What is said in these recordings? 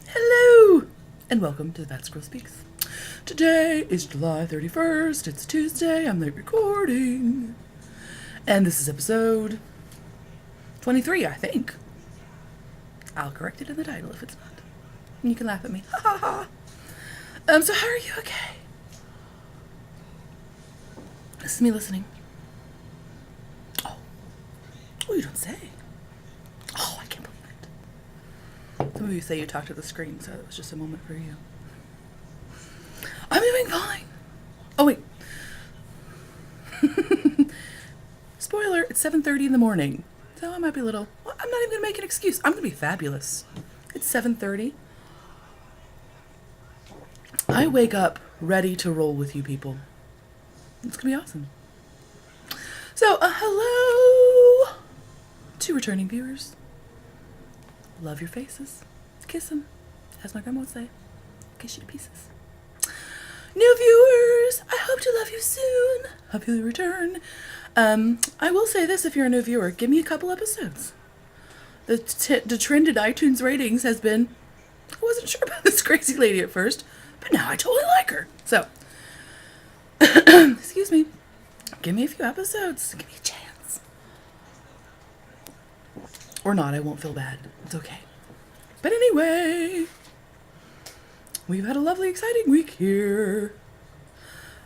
Hello, and welcome to That Girl Speaks. Today is July 31st. It's Tuesday. I'm late recording. And this is episode 23, I think. I'll correct it in the title if it's not. And you can laugh at me. Ha ha ha. So how are you? Okay. This is me listening. Oh, you don't say. Oh, I can't believe it. Some of you say you talk to the screen, so it was just a moment for you. I'm doing fine. Oh, wait. Spoiler, it's 7:30 in the morning. So I might be a little... Well, I'm not even going to make an excuse. I'm going to be fabulous. It's 7:30. I wake up ready to roll with you people. It's going to be awesome. So, hello to returning viewers. Love your faces. Kiss them, as my grandma would say. Kiss you to pieces. New viewers, I hope to love you soon. Hope you'll return. I will say this, if you're a new viewer, give me a couple episodes. The trend in iTunes ratings has been, I wasn't sure about this crazy lady at first, but now I totally like her. So, excuse me, give me a few episodes. Give me a chance. Or not, I won't feel bad. It's okay. But anyway, we've had a lovely, exciting week here.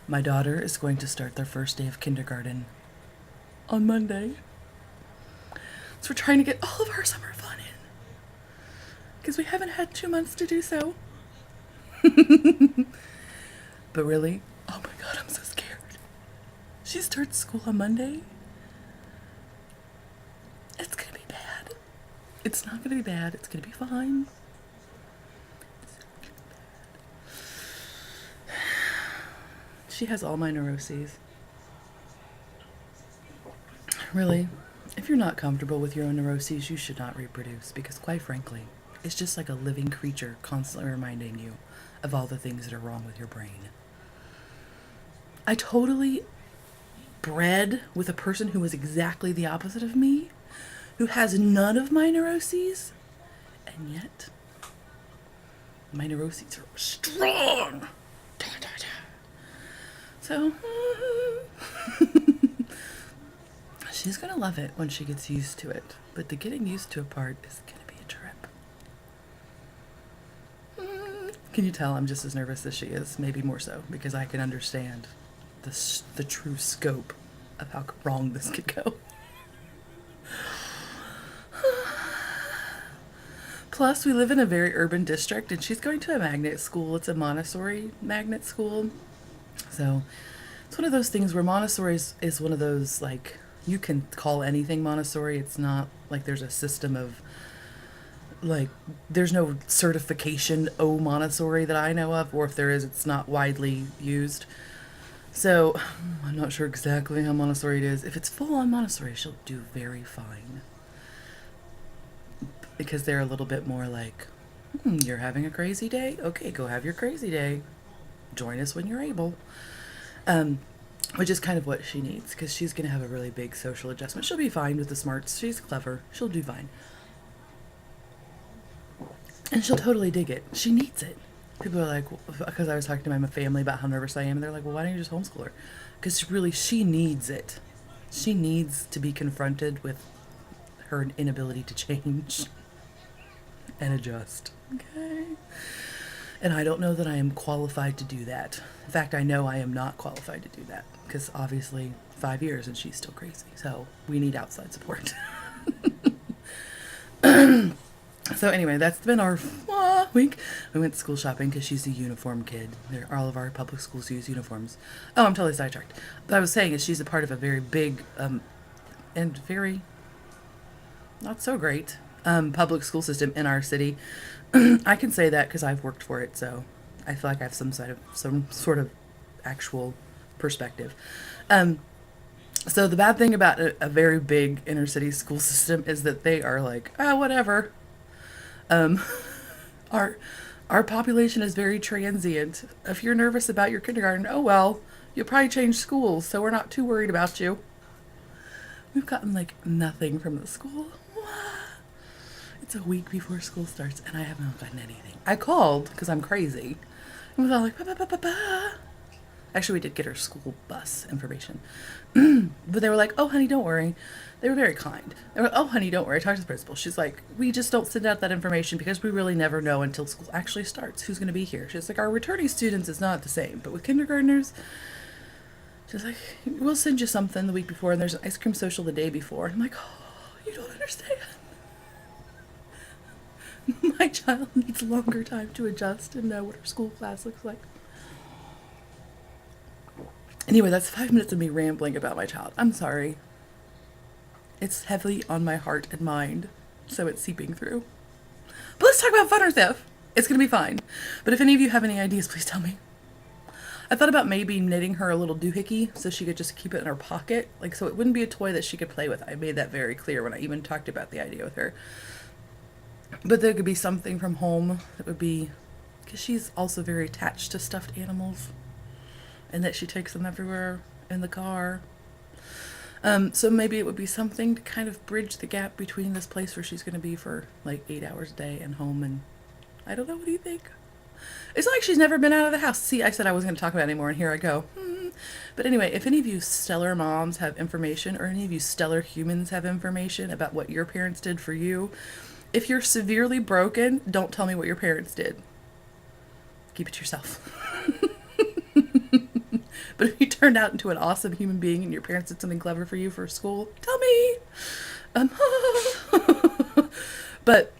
My daughter is going to start their first day of kindergarten on Monday. So we're trying to get all of our summer fun in, because we haven't had 2 months to do so. But really, oh my God, I'm so scared. She starts school on Monday. It's going to be bad. It's not going to be bad. It's going to be fine. She has all my neuroses. Really, if you're not comfortable with your own neuroses, you should not reproduce, because quite frankly, it's just like a living creature constantly reminding you of all the things that are wrong with your brain. I totally bred with a person who was exactly the opposite of me, who has none of my neuroses, and yet my neuroses are strong. So, she's going to love it when she gets used to it. But the getting used to a part is going to be a trip. Can you tell I'm just as nervous as she is? Maybe more so, because I can understand the true scope of how wrong this could go. Plus, we live in a very urban district, and she's going to a magnet school. It's a Montessori magnet school. So it's one of those things where Montessori is one of those, like, you can call anything Montessori. It's not like there's a system of, like, there's no certification Montessori that I know of, or if there is, it's not widely used. So I'm not sure exactly how Montessori it is. If it's full on Montessori, she'll do very fine, because they're a little bit more like, you're having a crazy day? Okay, go have your crazy day. Join us when you're able. Which is kind of what she needs, because she's going to have a really big social adjustment. She'll be fine with the smarts. She's clever. She'll do fine. And she'll totally dig it. She needs it. People are like, because I was talking to my family about how nervous I am, and they're like, well, why don't you just homeschool her? Because really, she needs it. She needs to be confronted with her inability to change and adjust. Okay? And I don't know that I am qualified to do that. In fact, I know I am not qualified to do that, because obviously 5 years and she's still crazy. So we need outside support. So anyway, that's been our week. We went school shopping because she's a uniform kid. All of our public schools use uniforms. Oh, I'm totally sidetracked. What I was saying is she's a part of a very big and very not so great public school system in our city. I can say that because I've worked for it, so I feel like I have some sort of actual perspective. So the bad thing about a very big inner city school system is that they are like, whatever. Our population is very transient. If you're nervous about your kindergarten, oh well, you'll probably change schools, so we're not too worried about you. We've gotten like nothing from the school. It's a week before school starts and I have not gotten anything. I called because I'm crazy. And was all like, ba, ba, ba, ba, ba. Actually, we did get her school bus information. But they were like, oh, honey, don't worry. They were very kind. They were like, oh, honey, don't worry. I talked to the principal. She's like, we just don't send out that information because we really never know until school actually starts who's going to be here. She's like, our returning students is not the same. But with kindergartners, she's like, we'll send you something the week before and there's an ice cream social the day before. And I'm like, oh, you don't understand. My child needs longer time to adjust and know what her school class looks like. Anyway, that's 5 minutes of me rambling about my child. I'm sorry. It's heavily on my heart and mind, so it's seeping through. But let's talk about funner stuff. It's going to be fine. But if any of you have any ideas, please tell me. I thought about maybe knitting her a little doohickey so she could just keep it in her pocket. Like, so it wouldn't be a toy that she could play with. I made that very clear when I even talked about the idea with her. But there could be something from home that would be, because she's also very attached to stuffed animals and that she takes them everywhere in the car. So maybe it would be something to kind of bridge the gap between this place where she's going to be for like 8 hours a day and home. And I don't know, what do you think? It's like she's never been out of the house. See, I said I wasn't going to talk about it anymore and here I go. But anyway, if any of you stellar moms have information or any of you stellar humans have information about what your parents did for you, if you're severely broken, don't tell me what your parents did. Keep it to yourself. But if you turned out into an awesome human being and your parents did something clever for you for school, tell me. But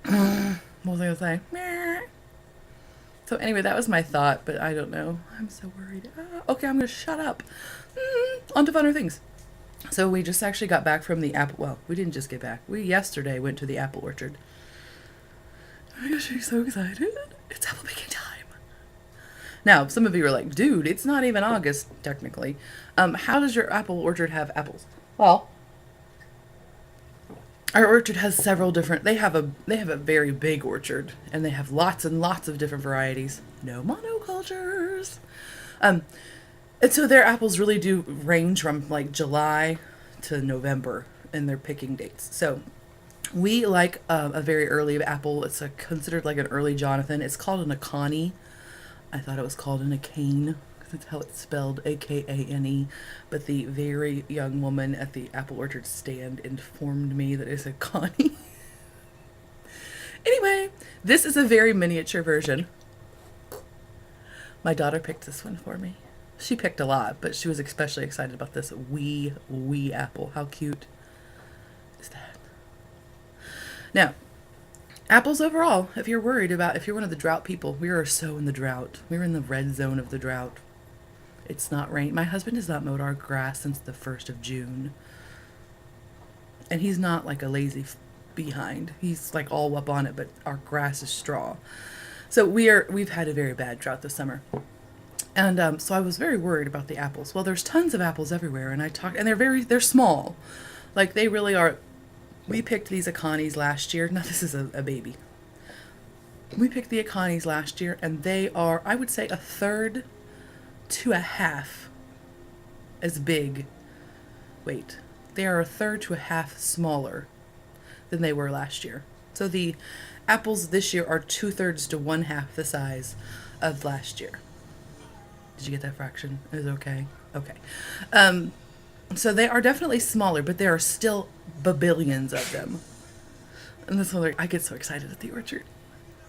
what was I going to say? So anyway, that was my thought, but I don't know. I'm so worried. Okay, I'm going to shut up. On to funner things. So we just actually got back from the apple. Well, we didn't just get back. We yesterday went to the apple orchard. Oh my gosh, I'm so excited. It's apple picking time. Now, some of you are like, dude, it's not even August, technically. How does your apple orchard have apples? Well, our orchard has several different, they have a very big orchard, and they have lots and lots of different varieties. No monocultures. And so their apples really do range from like July to November in their picking dates. So we like a very early apple. It's considered like an early Jonathan. It's called an Akane. I thought it was called an Akane because that's how it's spelled, Akane. But the very young woman at the apple orchard stand informed me that it's a Akane. Anyway, this is a very miniature version. My daughter picked this one for me. She picked a lot, but she was especially excited about this wee apple. How cute is that? Now, apples overall, if you're worried about, if you're one of the drought people, we are so in the drought. We're in the red zone of the drought. It's not rain. My husband has not mowed our grass since the 1st of June. And he's not like a lazy behind. He's like all up on it, but our grass is straw. So we've had a very bad drought this summer. And so I was very worried about the apples. Well, there's tons of apples everywhere, and and they're small. Like, they really are. We picked these Akanes last year. Now, this is a baby. We picked the Akanes last year, and they are, I would say, 1/3 to 1/2 as big. Wait, they are 1/3 to 1/2 smaller than they were last year. So the apples this year are 2/3 to 1/2 the size of last year. Did you get that fraction? It was okay. Okay. So they are definitely smaller, but there are still babillions of them. And this one, I get so excited at the orchard.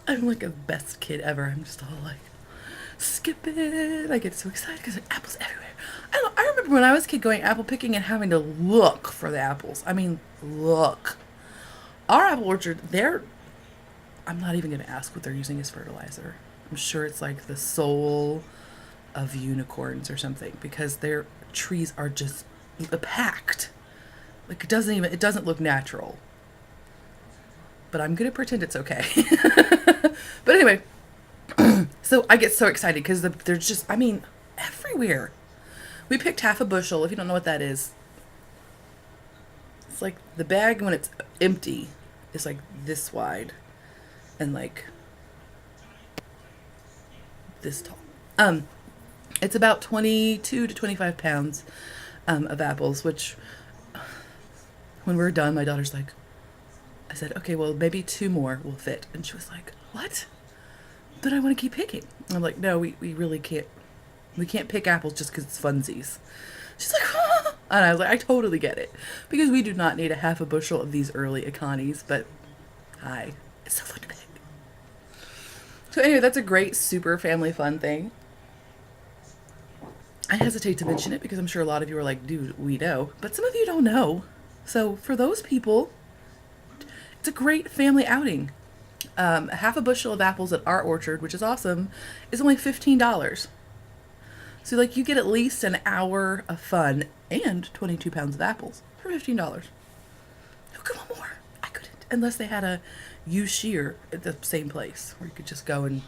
I'm like a best kid ever. I'm just all like, skip it. I get so excited because there are apples everywhere. I remember when I was a kid going apple picking and having to look for the apples. I mean, look. Our apple orchard, I'm not even going to ask what they're using as fertilizer. I'm sure it's like the soul of unicorns or something, because their trees are just packed. Like, it doesn't look natural. But I'm gonna pretend it's okay. But anyway, so I get so excited because they're just, I mean, everywhere. We picked 1/2 bushel. If you don't know what that is, it's like the bag when it's empty is like this wide and like this tall. It's about 22 to 25 pounds of apples, which when we're done, my daughter's like, I said, okay, well, maybe 2 more will fit. And she was like, what? But I want to keep picking. I'm like, no, we really can't. We can't pick apples just because it's funsies. She's like, ah. And I was like, I totally get it. Because we do not need a half a bushel of these early Iconies, but hi, it's so fun to pick. So anyway, that's a great, super family fun thing. I hesitate to mention it because I'm sure a lot of you are like, dude, we know. But some of you don't know. So for those people, it's a great family outing. A half a bushel of apples at our orchard, which is awesome, is only $15. So like you get at least an hour of fun and 22 pounds of apples for $15. Who could want more? I couldn't. Unless they had a used shear at the same place where you could just go and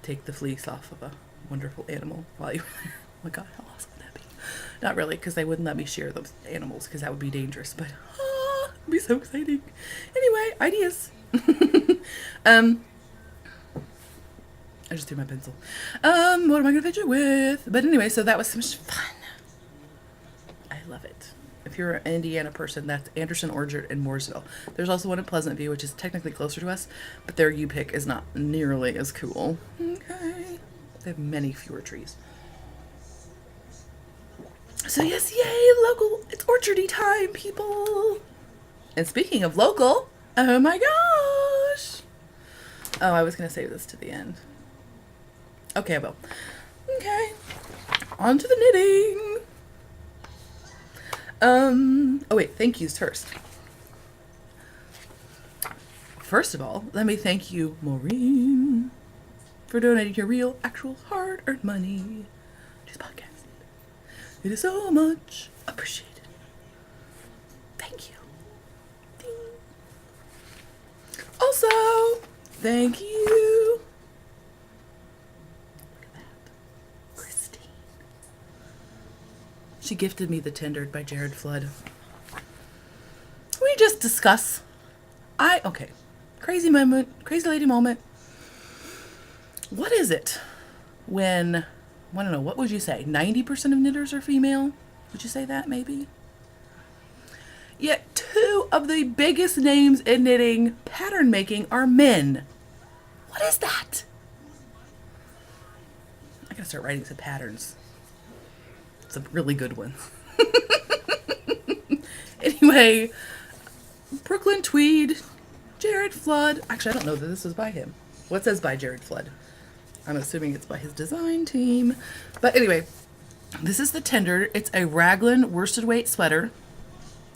take the fleece off of a wonderful animal while you were there. Oh my God, how awesome would that be? Not really, because they wouldn't let me shear those animals because that would be dangerous, but it'd be so exciting. Anyway, ideas. I just threw my pencil. What am I gonna fidget with? But anyway, so that was so much fun. I love it. If you're an Indiana person, that's Anderson Orchard in Mooresville. There's also one in Pleasant View, which is technically closer to us, but their U-pick is not nearly as cool. Okay. They have many fewer trees. So yes, yay, local. It's orchardy time, people. And speaking of local, oh my gosh. Oh, I was going to save this to the end. Okay, I will. Okay. On to the knitting. Oh wait, thank yous first. First of all, let me thank you, Maureen, for donating your real, actual, hard-earned money to this podcast. It is so much appreciated. Thank you. Ding. Also, thank you. Look at that. Christine. She gifted me The Tendered by Jared Flood. We just discuss. Okay. Crazy moment. Crazy lady moment. What is it when, I don't know, what would you say? 90% of knitters are female? Would you say that maybe? Yet 2 of the biggest names in knitting pattern making are men. What is that? I gotta start writing some patterns. Some really good ones. Anyway, Brooklyn Tweed, Jared Flood. Actually, I don't know that this was by him. What says by Jared Flood? I'm assuming it's by his design team. But anyway, this is the Tender. It's a raglan worsted weight sweater.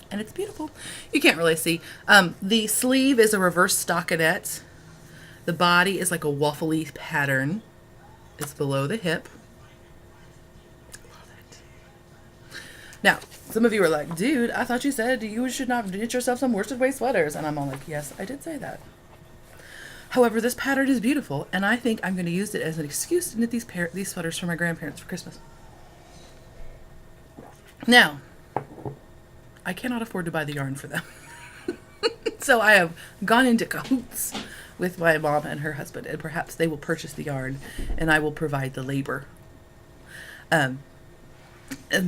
And it's beautiful. You can't really see. The sleeve is a reverse stockinette. The body is like a waffly pattern. It's below the hip. Love it. Now, some of you are like, dude, I thought you said you should not knit yourself some worsted weight sweaters. And I'm all like, yes, I did say that. However, this pattern is beautiful, and I think I'm going to use it as an excuse to knit these sweaters for my grandparents for Christmas. Now, I cannot afford to buy the yarn for them. So I have gone into cahoots with my mom and her husband, and perhaps they will purchase the yarn, and I will provide the labor. And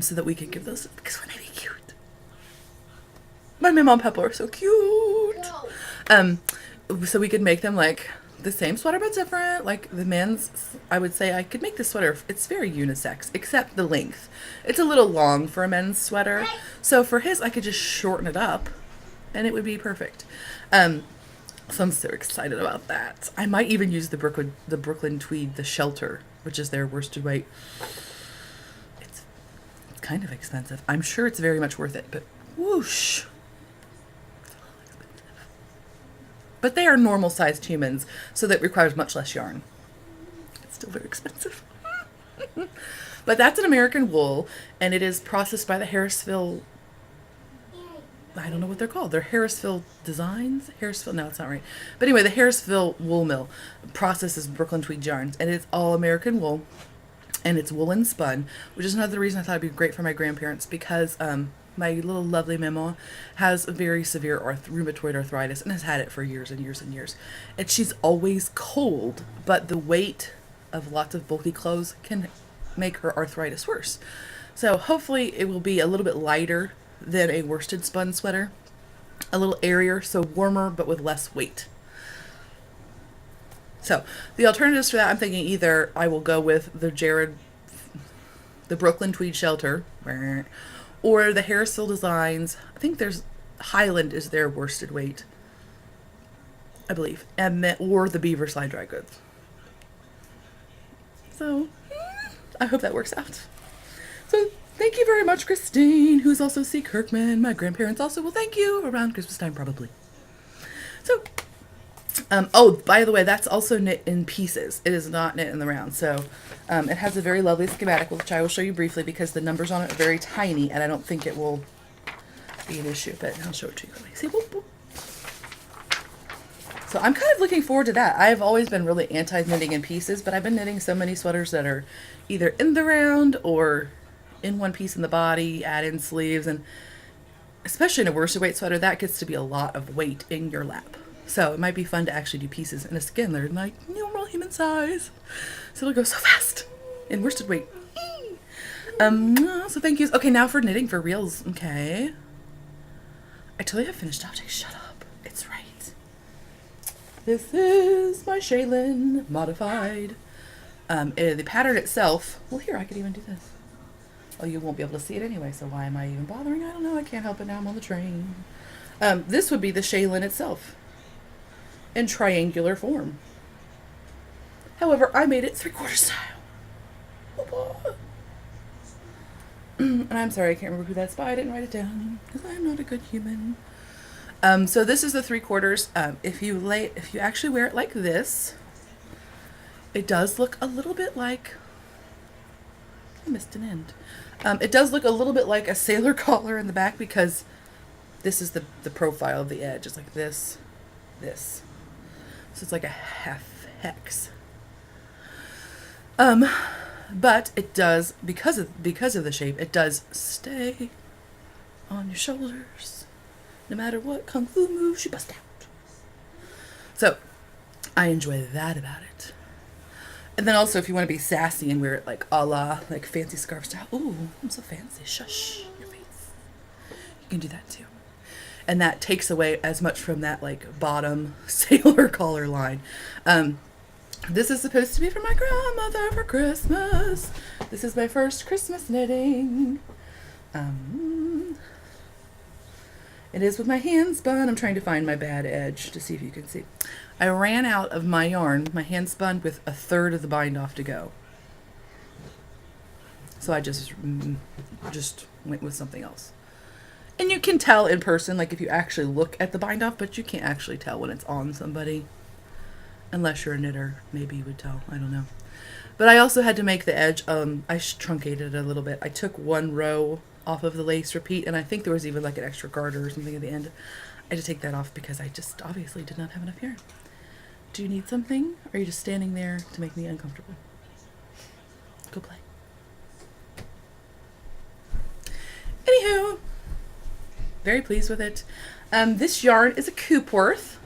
so that we can give those, because wouldn't they be cute? My mom and papa are so cute. No. So we could make them like the same sweater but different. Like the men's, I would say I could make this sweater, it's very unisex, except the length. It's a little long for a men's sweater. So for his, I could just shorten it up and it would be perfect. So I'm so excited about that. I might even use the Brooklyn Tweed, the Shelter, which is their worsted weight. It's kind of expensive. I'm sure it's very much worth it, but whoosh. But they are normal sized humans, so that requires much less yarn. It's still very expensive. But that's an American wool, and it is processed by the Harrisville, I don't know what they're called. They're Harrisville Designs? Harrisville, no, it's not right. But anyway, the Harrisville Wool Mill processes Brooklyn Tweed yarns, and it's all American wool, and it's woolen spun, which is another reason I thought it'd be great for my grandparents, because my little lovely Memo has a very severe rheumatoid arthritis and has had it for years and years and years. And she's always cold, but the weight of lots of bulky clothes can make her arthritis worse. So hopefully it will be a little bit lighter than a worsted spun sweater. a little airier, so warmer but with less weight. So the alternatives for that, I'm thinking either I will go with the Brooklyn Tweed Shelter, or the Harrisville Designs. I think there's Highland is their worsted weight, I believe, and or the Beaver Slide Dry Goods. So I hope that works out. So thank you very much, Christine, who's also C. Kirkman. My grandparents also will thank you around Christmas time, probably. So, oh, by the way, that's also knit in pieces. It is not knit in the round. So it has a very lovely schematic, which I will show you briefly because the numbers on it are very tiny, and I don't think it will be an issue, but I'll show it to you quickly. See, whoop, whoop. So I'm kind of looking forward to that. I've always been really anti-knitting in pieces, but I've been knitting so many sweaters that are either in the round or in one piece in the body, add in sleeves, and especially in a worsted weight sweater, that gets to be a lot of weight in your lap. So it might be fun to actually do pieces. And again, they're like normal human size, so it'll go so fast in worsted weight. So thank you. Okay, now for knitting for reals. Okay. I totally have finished objects. Shut up. It's right. This is my Shaylen Modified. The pattern itself, well here, I could even do this. Oh, you won't be able to see it anyway, so why am I even bothering? I don't know, I can't help it now, I'm on the train. This would be the Shaylen itself, in triangular form. However, I made it 3/4 style. And I'm sorry, I can't remember who that's by, I didn't write it down, because I'm not a good human. So this is the 3/4. If you actually wear it like this, it does look a little bit like, I missed an end. It does look a little bit like a sailor collar in the back because this is the profile of the edge. It's like this. So it's like a half hex. But it does, because of the shape, it does stay on your shoulders. No matter what kung fu moves you bust out. So, I enjoy that about it. And then also, if you want to be sassy and wear it like a la, like fancy scarf style. Ooh, I'm so fancy. Shush your face. You can do that too. And that takes away as much from that like bottom sailor collar line. This is supposed to be for my grandmother for Christmas. This is my first Christmas knitting. It is with my hand spun. I'm trying to find my bad edge to see if you can see. I ran out of my yarn, my hand spun, with 1/3 of the bind off to go. So I just went with something else. And you can tell in person, like if you actually look at the bind off, but you can't actually tell when it's on somebody. Unless you're a knitter, maybe you would tell. I don't know. But I also had to make the edge, I truncated it a little bit. I took 1 row off of the lace repeat, and I think there was even like an extra garter or something at the end. I had to take that off because I just obviously did not have enough yarn. Do you need something? Or are you just standing there to make me uncomfortable? Go play. Anywho, very pleased with it. This yarn is a Coopworth.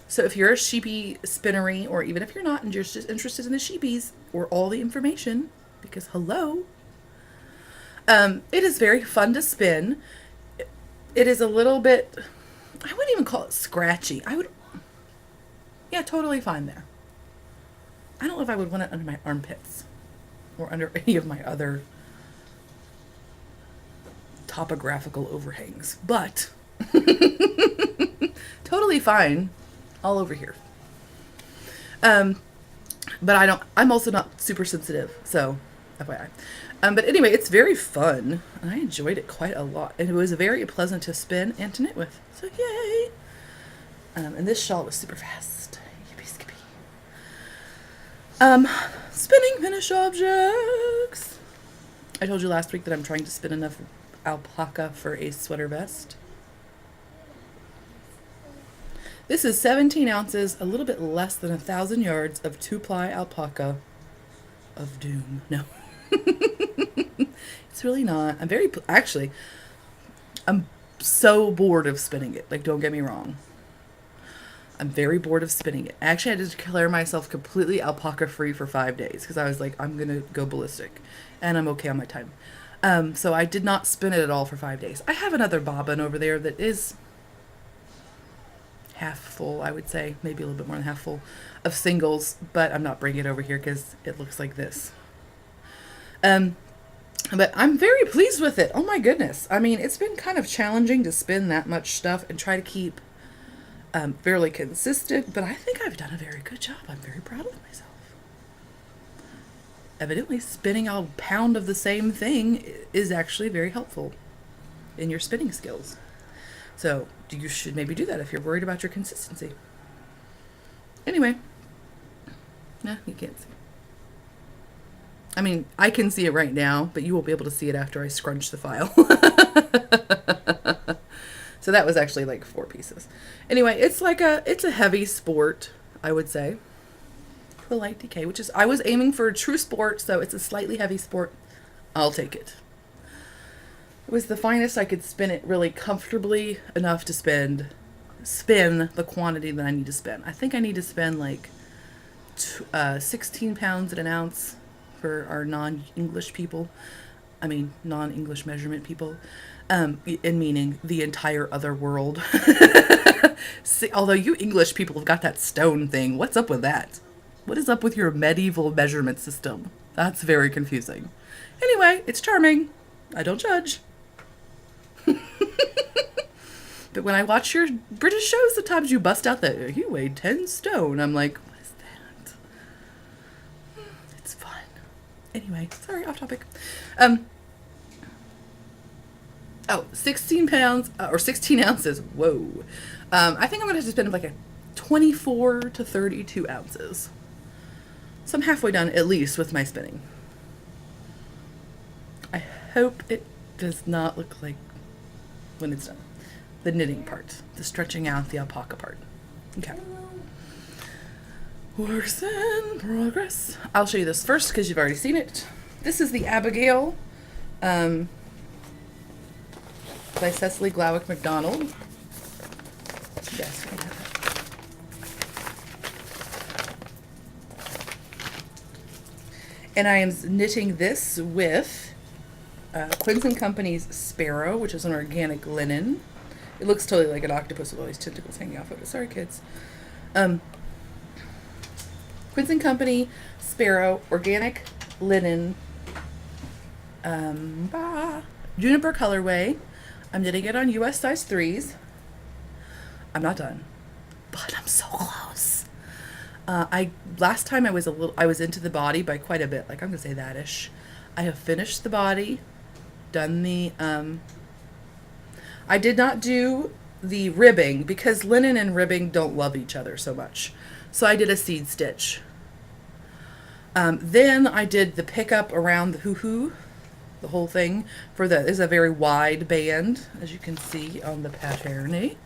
So if you're a sheepy spinnery, or even if you're not and you're just interested in the sheepies or all the information, because hello, it is very fun to spin. It is a little bit, I wouldn't even call it scratchy. Yeah, totally fine there. I don't know if I would want it under my armpits or under any of my other topographical overhangs, but totally fine all over here. But I'm also not super sensitive, so FYI. But anyway, it's very fun. I enjoyed it quite a lot. And it was very pleasant to spin and to knit with. So yay! And this shawl was super fast. Yippee skippy. Spinning finish objects. I told you last week that I'm trying to spin enough alpaca for a sweater vest. This is 17 ounces, a little bit less than 1,000 yards of 2-ply alpaca of doom. No. It's really not. I'm so bored of spinning it. Like, don't get me wrong. I'm very bored of spinning it. Actually, I had to declare myself completely alpaca free for 5 days because I was like, I'm going to go ballistic. And I'm okay on my time. So I did not spin it at all for 5 days. I have another bobbin over there that is half full, I would say, maybe a little bit more than half full of singles, but I'm not bringing it over here because it looks like this. But I'm very pleased with it. Oh my goodness. I mean, it's been kind of challenging to spin that much stuff and try to keep fairly consistent, but I think I've done a very good job. I'm very proud of myself. Evidently, spinning a pound of the same thing is actually very helpful in your spinning skills. So you should maybe do that if you're worried about your consistency. Anyway. Nah, you can't see. I mean, I can see it right now, but you won't be able to see it after I scrunch the file. So that was actually like 4 pieces. Anyway, it's a heavy sport, I would say. A light decay, which is, I was aiming for a true sport, so it's a slightly heavy sport. I'll take it. It was the finest I could spin it really comfortably enough to spin the quantity that I need to spin. I think I need to spend like 16 pounds at an ounce for our non-English people. I mean, non-English measurement people. And meaning the entire other world. See, although you English people have got that stone thing. What's up with that? What is up with your medieval measurement system? That's very confusing. Anyway, it's charming. I don't judge. But when I watch your British shows, sometimes you bust out that you weighed 10 stone. I'm like, what is that? It's fun. Anyway, sorry, off topic. 16 pounds or 16 ounces. Whoa. I think I'm going to have to spend like a 24 to 32 ounces. So I'm halfway done at least with my spinning. I hope it does not look like when it's done. The knitting part, the stretching out, the alpaca part. Okay. Works in progress. I'll show you this first because you've already seen it. This is the Abigail by Cecily Glowick MacDonald. Yes, I have that. And I am knitting this with Quince & Company's Sparrow, which is an organic linen. It looks totally like an octopus with all these tentacles hanging off of it. Sorry, kids. Quince & Company Sparrow, organic linen, juniper colorway. I'm knitting it on US size 3s. I'm not done, but I'm so close. Last time I was into the body by quite a bit. Like, I'm gonna say that-ish. I have finished the body, done the I did not do the ribbing because linen and ribbing don't love each other so much. So I did a seed stitch. Then I did the pickup around the hoo-hoo, the whole thing. Is a very wide band, as you can see on the pattern.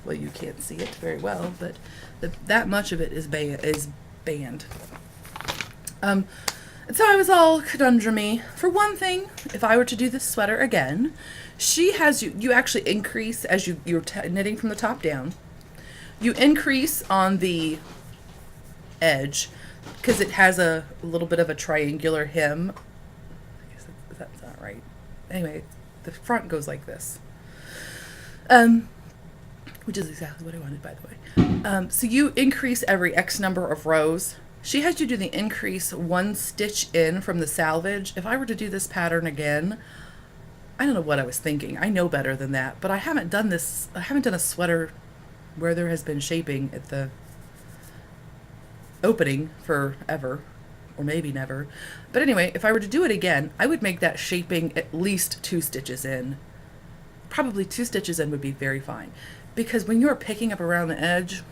Well, you can't see it very well, but that much of it is band. And so I was all conundrum-y. For one thing, if I were to do this sweater again, she has you actually increase as you're knitting from the top down. You increase on the edge because it has a little bit of a triangular hem. I guess that's not right. Anyway, the front goes like this. Which is exactly what I wanted, by the way. So you increase every X number of rows. She has you do the increase 1 stitch in from the salvage. If I were to do this pattern again, I don't know what I was thinking. I know better than that, but I haven't done a sweater where there has been shaping at the opening forever, or maybe never. But anyway, if I were to do it again, I would make that shaping at least 2 stitches in. Probably 2 stitches in would be very fine. Because when you're picking up around the edge,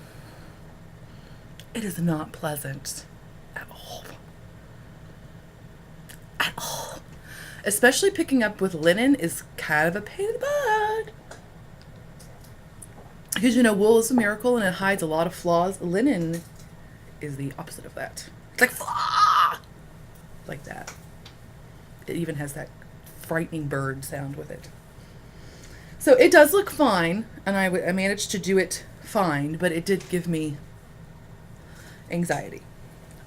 it is not pleasant at all. At all. Especially picking up with linen is kind of a pain in the butt. Because, wool is a miracle and it hides a lot of flaws. Linen is the opposite of that. It's like, ah! Like that. It even has that frightening bird sound with it. So it does look fine, and I managed to do it fine, but it did give me anxiety.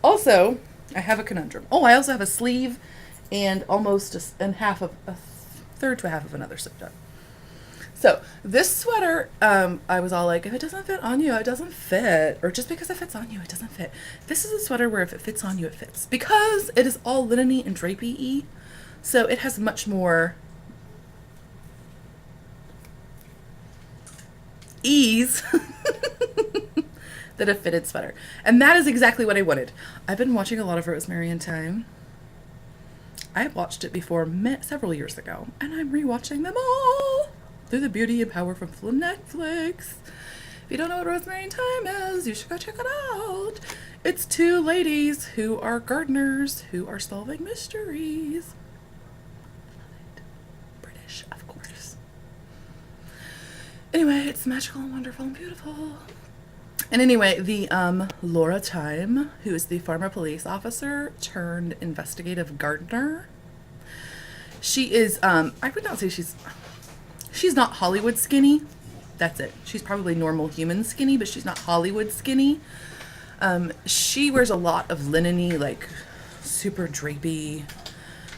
Also, I have a conundrum. Oh, I also have a sleeve and almost a third to a half of another zip-up. So this sweater, I was all like, if it doesn't fit on you, it doesn't fit. Or just because it fits on you, it doesn't fit. This is a sweater where if it fits on you, it fits. Because it is all linen-y and drapey-y, so it has much more ease than a fitted sweater. And that is exactly what I wanted. I've been watching a lot of Rosemary in Thyme. I watched it before several years ago, and I'm rewatching them all through the beauty and power from Netflix. If you don't know what Rosemary and Thyme is, you should go check it out. It's two ladies who are gardeners who are solving mysteries. Love it. British, of course. Anyway, it's magical and wonderful and beautiful. And anyway, the Laura Thyme, who is the former police officer turned investigative gardener. She is, I would not say she's not Hollywood skinny. That's it. She's probably normal human skinny, but she's not Hollywood skinny. She wears a lot of linen-y, like super drapey.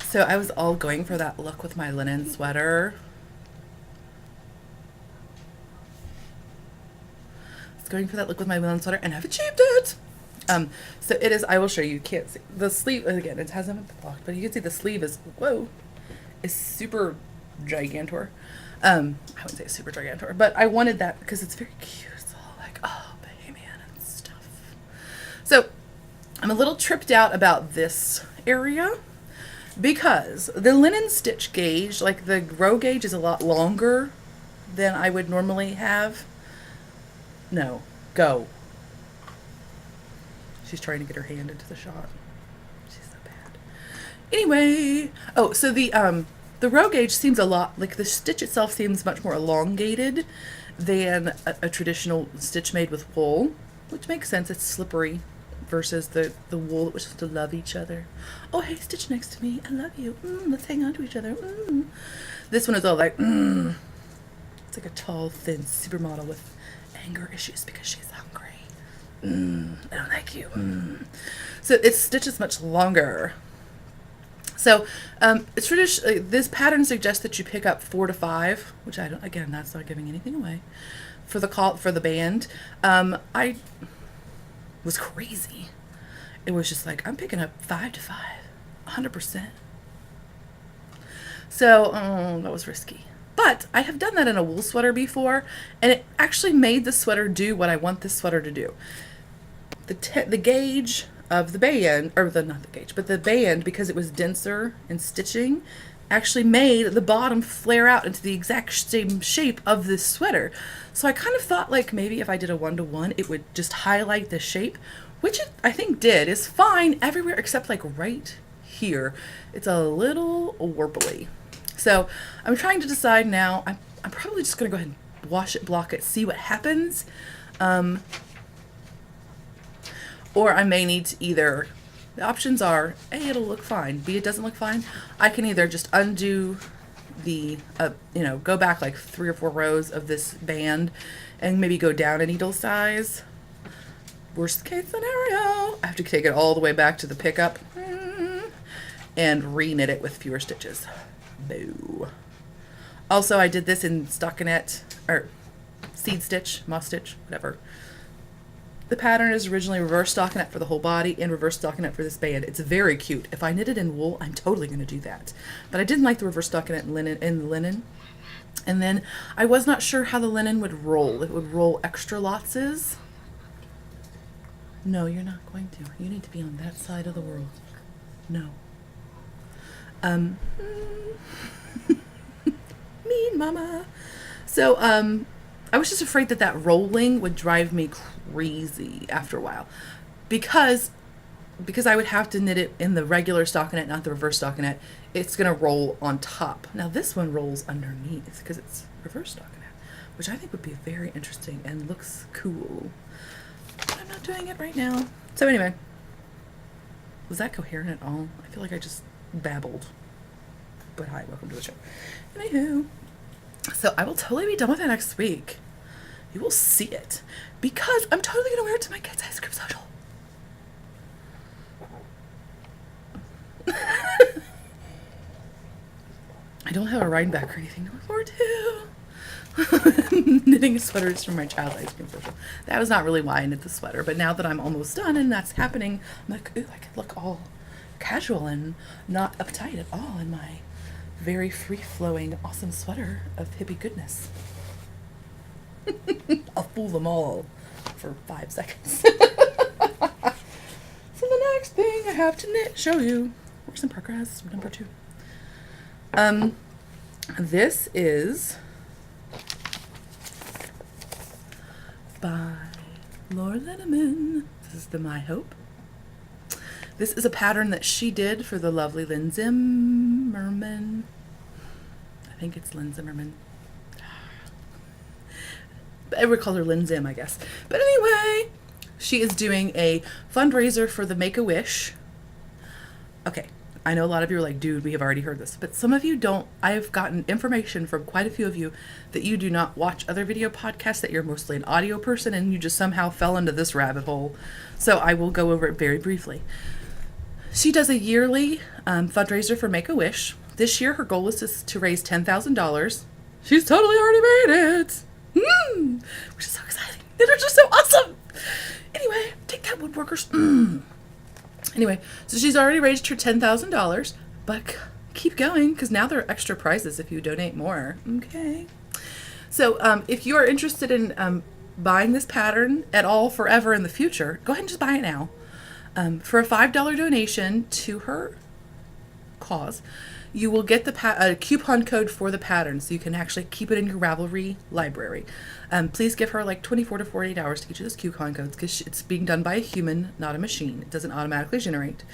So I was all going for that look with my linen sweater. Going for that look with my linen sweater, and I've achieved it. So it is, I will show you, can't see the sleeve again, it hasn't blocked, but you can see the sleeve is super gigantor. I wouldn't say super gigantor, but I wanted that because it's very cute. It's all like, oh, bohemian and stuff. So I'm a little tripped out about this area because the linen stitch gauge, like the row gauge, is a lot longer than I would normally have. No, go. She's trying to get her hand into the shot. She's so bad. Anyway, so the row gauge seems a lot, like the stitch itself seems much more elongated than a traditional stitch made with wool, which makes sense. It's slippery versus the wool that was supposed to love each other. Oh, hey, stitch next to me. I love you. Let's hang on to each other. This one is all like, It's like a tall, thin supermodel with anger issues because she's hungry. I don't like you. So its stitch is much longer. So it's traditionally, this pattern suggests that you pick up 4 to 5, which I don't. Again, that's not giving anything away. For the band, I was crazy. It was just like I'm picking up 5 to 5, 100%. So that was risky. But I have done that in a wool sweater before, and it actually made the sweater do what I want this sweater to do. The gauge of the band, or not the gauge, but the band, because it was denser in stitching, actually made the bottom flare out into the exact same shape of this sweater. So I kind of thought like maybe if I did a 1-to-1, it would just highlight the shape, which it, I think did. It's fine everywhere except like right here. It's a little warbly. So I'm trying to decide now. I'm probably just going to go ahead and wash it, block it, see what happens. Or I may need to either, the options are, A, it'll look fine, B, it doesn't look fine. I can either just undo the, go back like 3 or 4 rows of this band and maybe go down a needle size. Worst case scenario, I have to take it all the way back to the pickup and re-knit it with fewer stitches. Boo. Also, I did this in stockinette, or seed stitch, moss stitch, whatever. The pattern is originally reverse stockinette for the whole body and reverse stockinette for this band. It's very cute. If I knit it in wool, I'm totally going to do that. But I didn't like the reverse stockinette in linen. And then I was not sure how the linen would roll. It would roll extra lotses. No, you're not going to. You need to be on that side of the world. No. Mean mama. So, I was just afraid that that rolling would drive me crazy after a while, because I would have to knit it in the regular stockinette, not the reverse stockinette. It's gonna roll on top. Now this one rolls underneath because it's reverse stockinette, which I think would be very interesting and looks cool. But I'm not doing it right now. So anyway, was that coherent at all? I feel like I just babbled. But hi, welcome to the show. Anywho. So I will totally be done with it next week. You will see it. Because I'm totally going to wear it to my kids' ice cream social. I don't have a ride back or anything to look forward to. Knitting sweaters from my child's ice cream social. That was not really why I knit the sweater, but now that I'm almost done and that's happening, I'm like, ooh, I could look all casual and not uptight at all in my very free-flowing, awesome sweater of hippie goodness. I'll fool them all for 5 seconds. So the next thing I have to knit, show you, works in progress, number 2. This is by Laura Linneman. This is the My Hope. This is a pattern that she did for the lovely Lynn Zimmerman. I think it's Lynn Zimmerman. I would call her Lynn Zim, I guess. But anyway, she is doing a fundraiser for the Make-A-Wish. Okay, I know a lot of you are like, dude, we have already heard this. But some of you don't. I've gotten information from quite a few of you that you do not watch other video podcasts, that you're mostly an audio person, and you just somehow fell into this rabbit hole. So I will go over it very briefly. She does a yearly fundraiser for Make-A-Wish. This year, her goal is to raise $10,000. She's totally already made it. Which is so exciting. They're just so awesome. Anyway, take that, woodworkers. Anyway, so she's already raised her $10,000, but keep going because now there are extra prizes if you donate more. Okay. So if you are interested in buying this pattern at all forever in the future, go ahead and just buy it now. For a $5 donation to her cause, you will get the coupon code for the pattern, so you can actually keep it in your Ravelry library. Please give her like 24 to 48 hours to get you this coupon codes because it's being done by a human, not a machine. It doesn't automatically generate.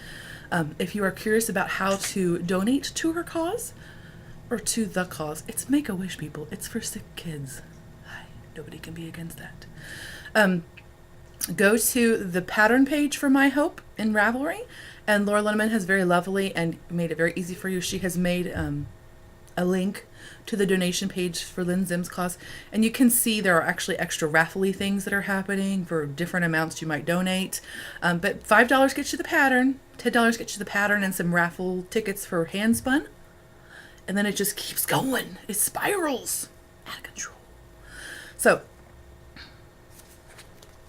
If you are curious about how to donate to her cause or to the cause, it's Make-A-Wish, people. It's for sick kids. Hi, nobody can be against that. Go to the pattern page for My Hope in Ravelry. And Laura Linneman has very lovely and made it very easy for you. She has made a link to the donation page for Lynn Zim's cause. And you can see there are actually extra raffle-y things that are happening for different amounts you might donate. But $5 gets you the pattern, $10 gets you the pattern and some raffle tickets for handspun. And then it just keeps going. It spirals out of control. So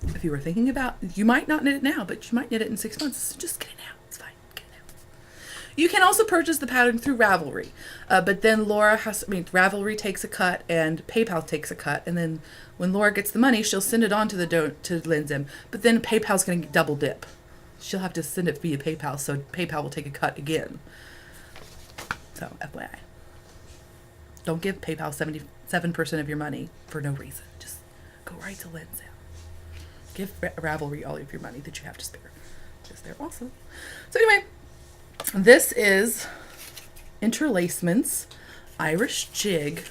if you were thinking about, you might not knit it now, but you might knit it in 6 months. So just get it now. You can also purchase the pattern through Ravelry, but then Ravelry takes a cut and PayPal takes a cut, and then when Laura gets the money, she'll send it on to Lynn Zim, but then PayPal's going to double dip. She'll have to send it via PayPal, so PayPal will take a cut again. So, FYI. Don't give PayPal 77% of your money for no reason. Just go right to Lynn Zim. Give Ravelry all of your money that you have to spare, because they're awesome. So anyway, this is Interlacements Irish Jig.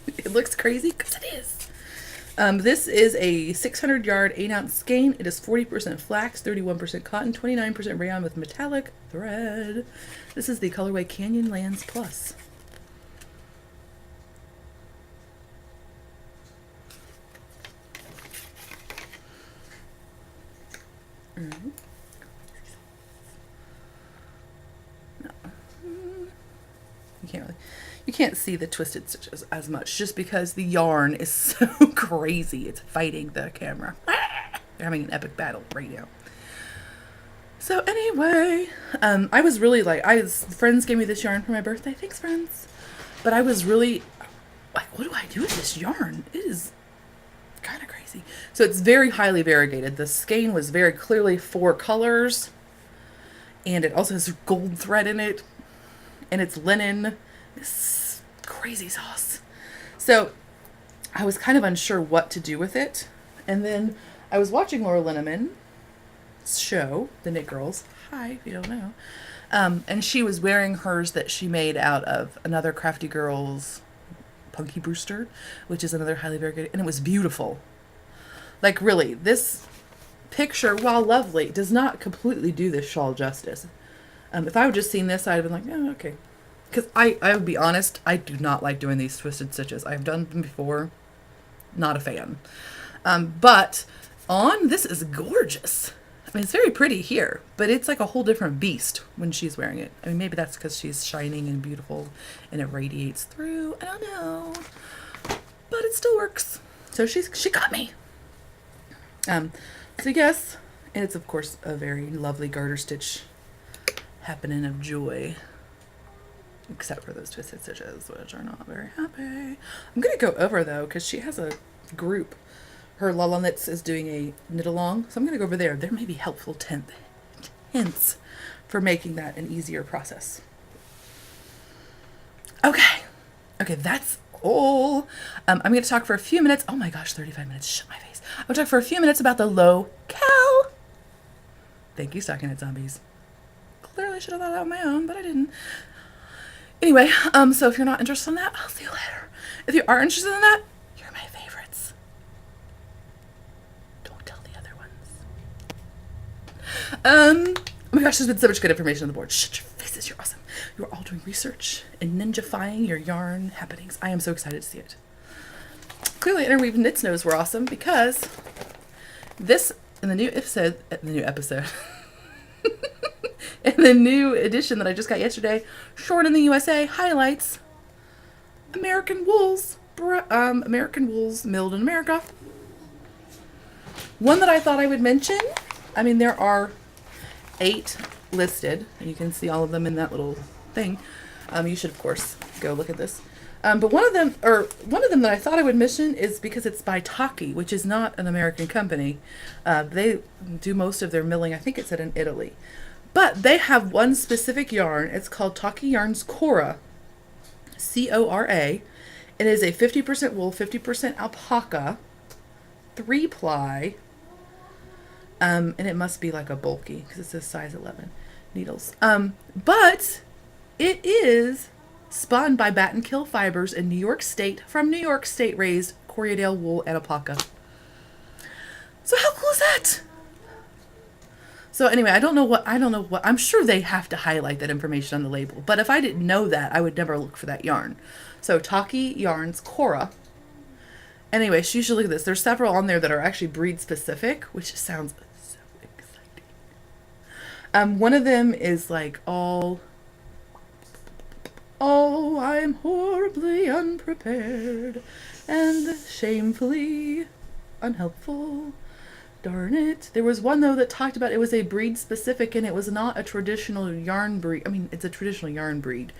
It looks crazy because it is. This is a 600 yard 8-ounce skein. It is 40% flax, 31% cotton, 29% rayon with metallic thread. This is the colorway Canyonlands Plus. You can't see the twisted stitches as much just because the yarn is so crazy. It's fighting the camera. They're having an epic battle right now. So anyway, I was really like, friends gave me this yarn for my birthday. Thanks, friends. But I was really like, what do I do with this yarn? It is kind of crazy. So it's very highly variegated. The skein was very clearly 4 colors. And it also has gold thread in it. And it's linen. It's crazy sauce. So I was kind of unsure what to do with it. And then I was watching Laura Linneman's show, The Knit Girls. Hi, if you don't know. And she was wearing hers that she made out of another Crafty Girls Punky Brewster, which is another highly variegated. And it was beautiful. Like really, this picture, while lovely, does not completely do this shawl justice. If I would just seen this, I'd have been like, oh, okay. Because I would be honest, I do not like doing these twisted stitches. I've done them before. Not a fan. But on, this is gorgeous. I mean, it's very pretty here, but it's like a whole different beast when she's wearing it. I mean, maybe that's because she's shining and beautiful and it radiates through. I don't know. But it still works. So she got me. So yes, and it's of course a very lovely garter stitch happening of joy. Except for those twisted stitches, which are not very happy. I'm going to go over though, because she has a group. Her Lala Knits is doing a knit along, so I'm going to go over there. There may be helpful hints for making that an easier process. Okay, that's all. I'm going to talk for a few minutes. Oh my gosh, 35 minutes. Shut my face. I'm going to talk for a few minutes about the low cal. Thank you, Stockinette Zombies. Clearly I should have thought that on my own, but I didn't. Anyway, so if you're not interested in that, I'll see you later. If you are interested in that, you're my favorites. Don't tell the other ones. Oh my gosh, there's been so much good information on the board. Shut your faces, you're awesome. You're all doing research and ninja-fying your yarn happenings. I am so excited to see it. Clearly, Interweave Knits knows we're awesome because this, in the new episode, in the new edition that I just got yesterday, Short in the USA highlights American wools milled in America. One that I thought I would mention, I mean, there are 8 listed, and you can see all of them in that little thing. You should, of course, go look at this. But one of them that I thought I would mention is because it's by Taki, which is not an American company. They do most of their milling, I think it said in Italy. But they have one specific yarn. It's called Taki Yarns Cora, C-O-R-A. It is a 50% wool, 50% alpaca, 3-ply, and it must be like a bulky because it says size 11 needles. But it is spun by Bat & Kill Fibers in New York State from New York State raised Corriedale wool and alpaca. So how cool is that? So anyway, I don't know what, I'm sure they have to highlight that information on the label, but if I didn't know that, I would never look for that yarn. So Taki Yarns Cora. Anyway, so you should look at this. There's several on there that are actually breed specific, which sounds so exciting. One of them is like oh, I'm horribly unprepared and shamefully unhelpful. Darn it. There was one, though, that talked about it was a breed specific and it was not a traditional yarn breed. I mean, it's a traditional yarn breed.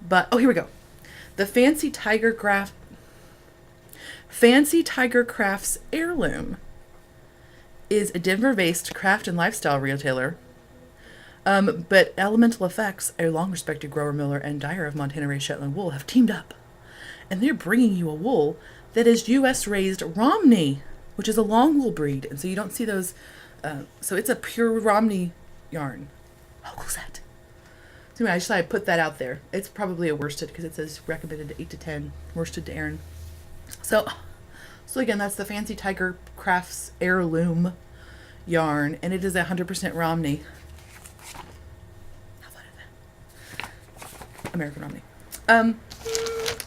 But, oh, here we go. The Fancy Tiger Crafts Heirloom is a Denver-based craft and lifestyle retailer. But Elemental Effects, a long-respected grower, miller, and dyer of Montana-raised Shetland wool, have teamed up. And they're bringing you a wool that is U.S.-raised Romney, which is a long wool breed, and so you don't see those. So it's a pure Romney yarn. How cool is that? So anyway, I just thought I'd put that out there. It's probably a worsted because it says recommended 8 to 10, worsted to Erin. So again, that's the Fancy Tiger Crafts Heirloom yarn, and it is 100% Romney. How fun is that? American Romney.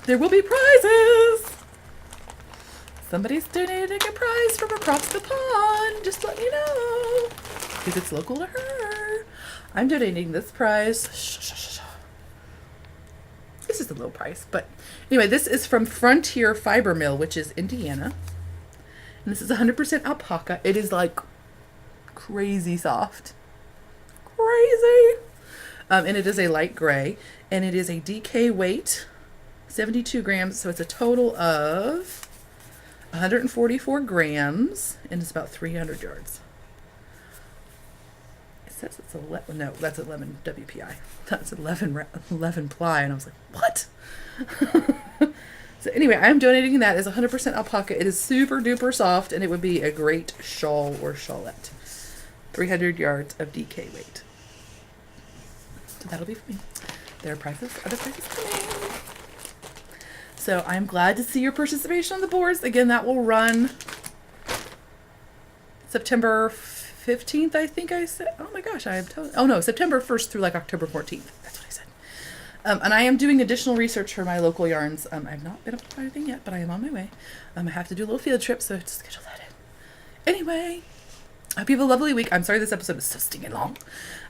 There will be prizes. Somebody's donating a prize from across the pond. Just let me know. Because it's local to her. I'm donating this prize. This is a low price. But anyway, this is from Frontier Fiber Mill, which is Indiana. And this is 100% alpaca. It is like crazy soft. Crazy. And it is a light gray. And it is a DK weight, 72 grams. So it's a total of 144 grams, and it's about 300 yards. It says it's 11, no, that's 11 WPI. That's 11 ply, and I was like, what? So anyway, I'm donating that as 100% alpaca. It is super duper soft, and it would be a great shawl or shawlette. 300 yards of DK weight. So that'll be for me. There are other prices coming. So I'm glad to see your participation on the boards. Again, that will run September 15th, I think I said. Oh my gosh, September 1st through like October 14th. That's what I said. And I am doing additional research for my local yarns. I've not been up to anything yet, but I am on my way. I have to do a little field trip, so I have to schedule that in. Anyway, I hope you have a lovely week. I'm sorry this episode is so stinking long.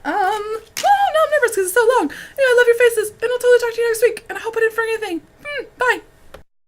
Oh, no, I'm nervous because it's so long. Anyway, I love your faces, and I'll totally talk to you next week, and I hope I didn't forget anything. Bye.